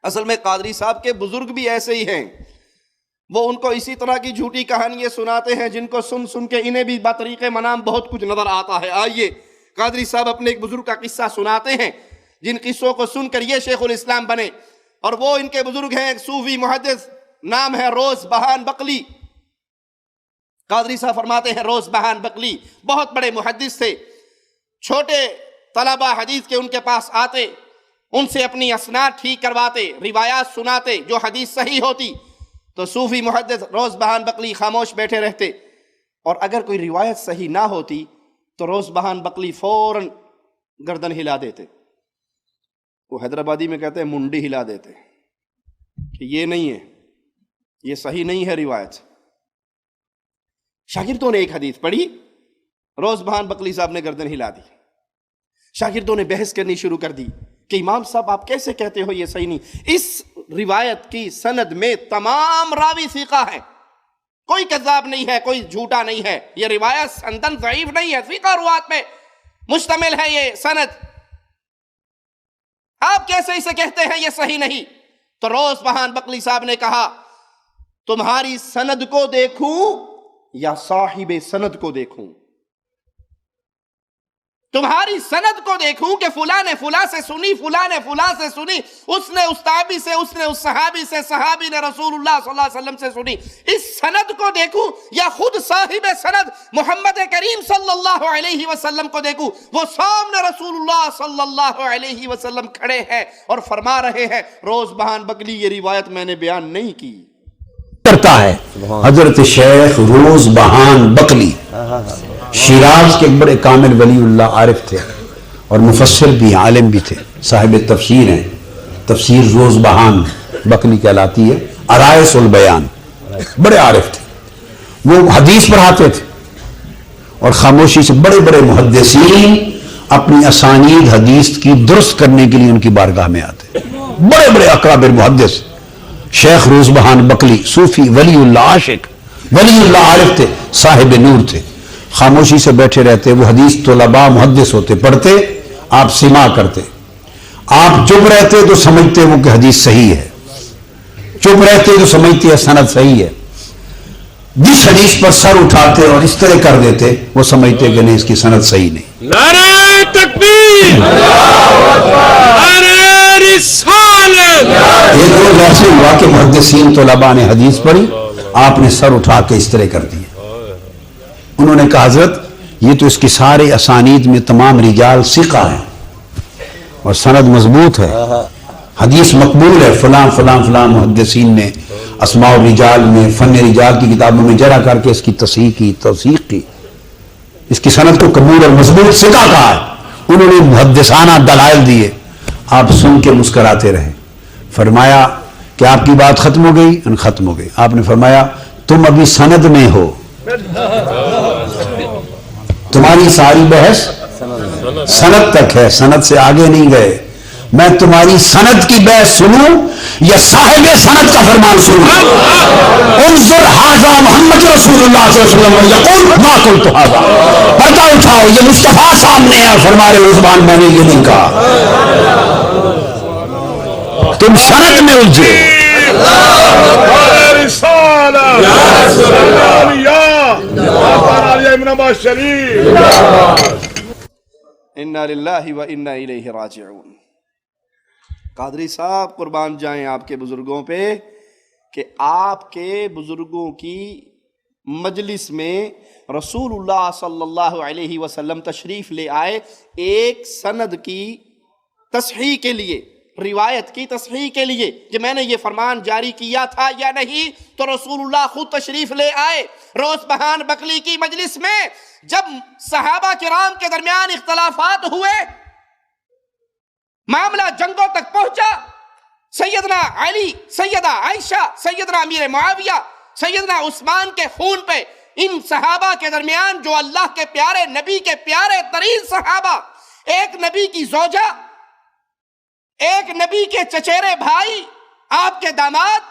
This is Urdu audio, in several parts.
اصل میں قادری صاحب کے بزرگ بھی ایسے ہی ہیں، وہ ان کو اسی طرح کی جھوٹی کہانیاں سناتے ہیں جن کو سن سن کے انہیں بھی بطریق منام بہت کچھ نظر آتا ہے۔ آئیے قادری صاحب اپنے ایک بزرگ کا قصہ سناتے ہیں، جن قصوں کو سن کر یہ شیخ الاسلام بنے، اور وہ ان کے بزرگ ہیں ایک صوفی محدث، نام ہے روز بہان بقلی۔ قادری صاحب فرماتے ہیں روز بہان بقلی بہت بڑے محدث تھے، چھوٹے طلبہ حدیث کے ان کے پاس آتے، ان سے اپنی اسناد ٹھیک کرواتے، روایات سناتے، جو حدیث صحیح ہوتی تو صوفی محدث روز بہان بقلی خاموش بیٹھے رہتے، اور اگر کوئی روایت صحیح نہ ہوتی تو روز بہان بقلی فوراً گردن ہلا دیتے، وہ حیدرآبادی میں کہتے ہیں منڈی ہلا دیتے کہ یہ نہیں ہے، یہ صحیح نہیں ہے روایت۔ شاگردوں نے ایک حدیث پڑھی، روز بہان بقلی صاحب نے گردن ہلا دی، شاگردوں نے بحث کرنی شروع کر دی کہ امام صاحب آپ کیسے کہتے ہو یہ صحیح نہیں؟ اس روایت کی سند میں تمام راوی ثقہ ہیں، کوئی کذاب نہیں ہے، کوئی جھوٹا نہیں ہے، یہ روایت سندن ضعیف نہیں ہے، ثقہ روات میں مشتمل ہے یہ سند، آپ کیسے اسے کہتے ہیں یہ صحیح نہیں؟ تو روز بہان بقلی صاحب نے کہا تمہاری سند کو دیکھوں یا صاحب سند کو دیکھوں؟ تمہاری سند کو دیکھوں کہ فلاں نے فلاں سے سنی، فلاں نے فلاں سے سنی، اس نے اس تابعی سے، اس نے اس صحابی سے، صحابی نے رسول اللہ صلی اللہ علیہ وسلم سے سنی، اس سند کو دیکھوں یا خود صاحب سند محمد کریم صلی اللہ علیہ وسلم کو دیکھوں؟ وہ سامنے رسول اللہ صلی اللہ علیہ وسلم کھڑے ہیں اور فرما رہے ہیں روز بہان بقلی یہ روایت میں نے بیان نہیں کی کرتا ہے۔ حضرت شیخ روز بہان بقلی شیراز کے ایک بڑے کامل ولی اللہ عارف تھے اور مفسر بھی، عالم بھی تھے، صاحب تفسیر ہیں، تفسیر روز بہان بقلی کہلاتی ہے، عرائس البیان، بڑے عارف تھے، وہ حدیث پڑھاتے تھے اور خاموشی سے بڑے بڑے محدثین اپنی اسانید حدیث کی درست کرنے کے لیے ان کی بارگاہ میں آتے، بڑے بڑے اکابر محدث۔ شیخ روز بہان بقلی صوفی ولی اللہ عاشق، ولی اللہ عارف تھے، صاحب نور تھے، خاموشی سے بیٹھے رہتے، وہ حدیث طلباء محدث ہوتے، پڑھتے، آپ سماع کرتے، آپ چپ رہتے تو سمجھتے وہ کہ حدیث صحیح ہے، چپ رہتے تو سمجھتے ہیں سند صحیح ہے، جس حدیث پر سر اٹھاتے اور اس طرح کر دیتے وہ سمجھتے کہ نہیں اس کی سند صحیح نہیں۔ نعرہ تکبیر، نعرہ رسالت۔ ایک روز ایسے ہوا کہ محدثین طلباء نے حدیث پڑھی، آپ نے سر اٹھا کے اس طرح کر دیا، انہوں نے کہا حضرت یہ تو اس کی سارے اسانید میں تمام رجال ثقہ ہیں اور سند مضبوط ہے، حدیث مقبول ہے، فلاں فلاں فلاں محدثین نے اسماء الرجال میں، فن رجال کی کتابوں میں جرح کر کے اس کی تصحیح کی، توثیق کی، اس کی سند کو قبول اور مضبوط ثقہ کہا ہے، انہوں نے محدثانہ دلائل دیے، آپ سن کے مسکراتے رہے، فرمایا کہ آپ کی بات ختم ہو گئی؟ ان ختم ہو گئی۔ آپ نے فرمایا تم ابھی سند میں ہو، تمہاری ساری بحث سند تک ہے، سند سے آگے نہیں گئے، میں تمہاری سند کی بحث سنوں یا صاحب سند کا فرمان سنوں؟ انظر ھذا محمد رسول اللہ صلی اللہ علیہ وسلم یقول ما قلت ھذا، پردہ اٹھاؤ یہ مصطفیٰ سامنے ہے، فرما رہے عثمان میں نے یہ نہیں کہا، تم سند میں الجھے۔ انا للہ و انا الیہ راجعون۔ قادری صاحب قربان جائیں آپ کے بزرگوں پہ کہ آپ کے بزرگوں کی مجلس میں رسول اللہ صلی اللہ علیہ وسلم تشریف لے آئے ایک سند کی تصحیح کے لیے، روایت کی تصحیح کے لیے کہ میں نے یہ فرمان جاری کیا تھا یا نہیں، تو رسول اللہ خود تشریف لے آئے روز بہان بقلی کی مجلس میں۔ جب صحابہ کرام کے درمیان اختلافات ہوئے، معاملہ جنگوں تک پہنچا، سیدنا علی، سیدہ عائشہ، سیدنا امیر معاویہ، سیدنا عثمان کے خون پہ ان صحابہ کے درمیان جو اللہ کے پیارے نبی کے پیارے ترین صحابہ، ایک نبی کی زوجہ، ایک نبی کے چچیرے بھائی، آپ کے داماد،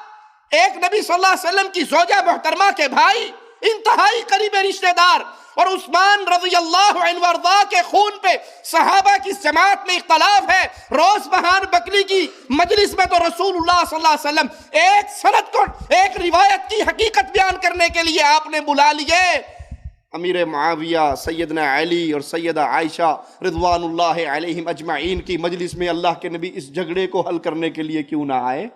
ایک نبی صلی اللہ علیہ وسلم کی زوجہ محترمہ کے بھائی، انتہائی قریب رشتہ دار، اور عثمان رضی اللہ عنہ وارضا کے خون پہ صحابہ کی جماعت میں اختلاف ہے. روز بہان بکری کی مجلس میں تو رسول اللہ صلی اللہ علیہ وسلم ایک سند کو، ایک روایت کی حقیقت بیان کرنے کے لیے آپ نے بلا لیے امیر معاویہ، سیدنا علی اور سیدہ عائشہ رضوان اللہ علیہم اجمعین کی مجلس میں اللہ کے نبی اس جھگڑے کو حل کرنے کے لیے کیوں نہ آئے؟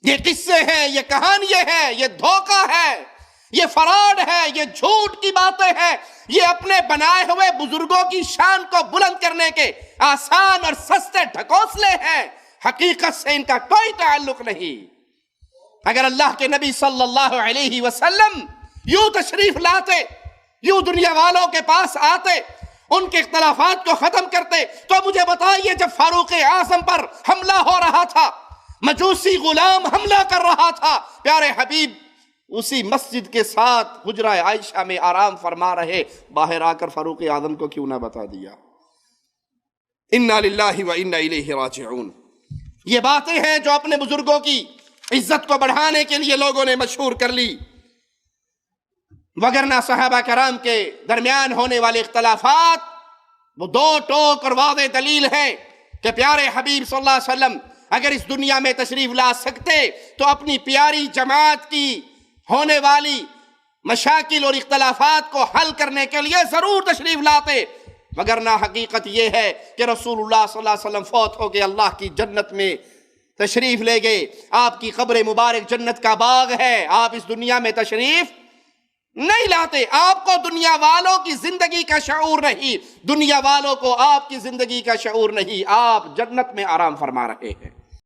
یہ قصے ہیں، یہ کہانیاں ہیں، یہ دھوکہ ہے، یہ فراڈ ہے، یہ جھوٹ کی باتیں ہیں، یہ اپنے بنائے ہوئے بزرگوں کی شان کو بلند کرنے کے آسان اور سستے ڈھکوسلے ہیں. حقیقت سے ان کا کوئی تعلق نہیں. اگر اللہ کے نبی صلی اللہ علیہ وسلم یوں تشریف لاتے، یوں دنیا والوں کے پاس آتے، ان کے اختلافات کو ختم کرتے، تو مجھے بتائیے جب فاروق اعظم پر حملہ ہو رہا تھا، مجوسی غلام حملہ کر رہا تھا، پیارے حبیب اسی مسجد کے ساتھ حجرہ عائشہ میں آرام فرما رہے، باہر آ کر فاروق اعظم کو کیوں نہ بتا دیا؟ انا للہ و انا الیہ راجعون. یہ باتیں ہیں جو اپنے بزرگوں کی عزت کو بڑھانے کے لیے لوگوں نے مشہور کر لی، وگرنہ صحابہ کرام کے درمیان ہونے والے اختلافات وہ دو ٹوک اور واضح دلیل ہیں کہ پیارے حبیب صلی اللہ علیہ وسلم اگر اس دنیا میں تشریف لا سکتے تو اپنی پیاری جماعت کی ہونے والی مشاکل اور اختلافات کو حل کرنے کے لیے ضرور تشریف لاتے. وگرنہ حقیقت یہ ہے کہ رسول اللہ صلی اللہ علیہ وسلم فوت ہو گئے، اللہ کی جنت میں تشریف لے گئے، آپ کی قبر مبارک جنت کا باغ ہے، آپ اس دنیا میں تشریف نہیں لاتے. آپ کو دنیا والوں کی زندگی کا شعور نہیں، دنیا والوں کو آپ کی زندگی کا شعور نہیں، آپ جنت میں آرام فرما رہے ہیں.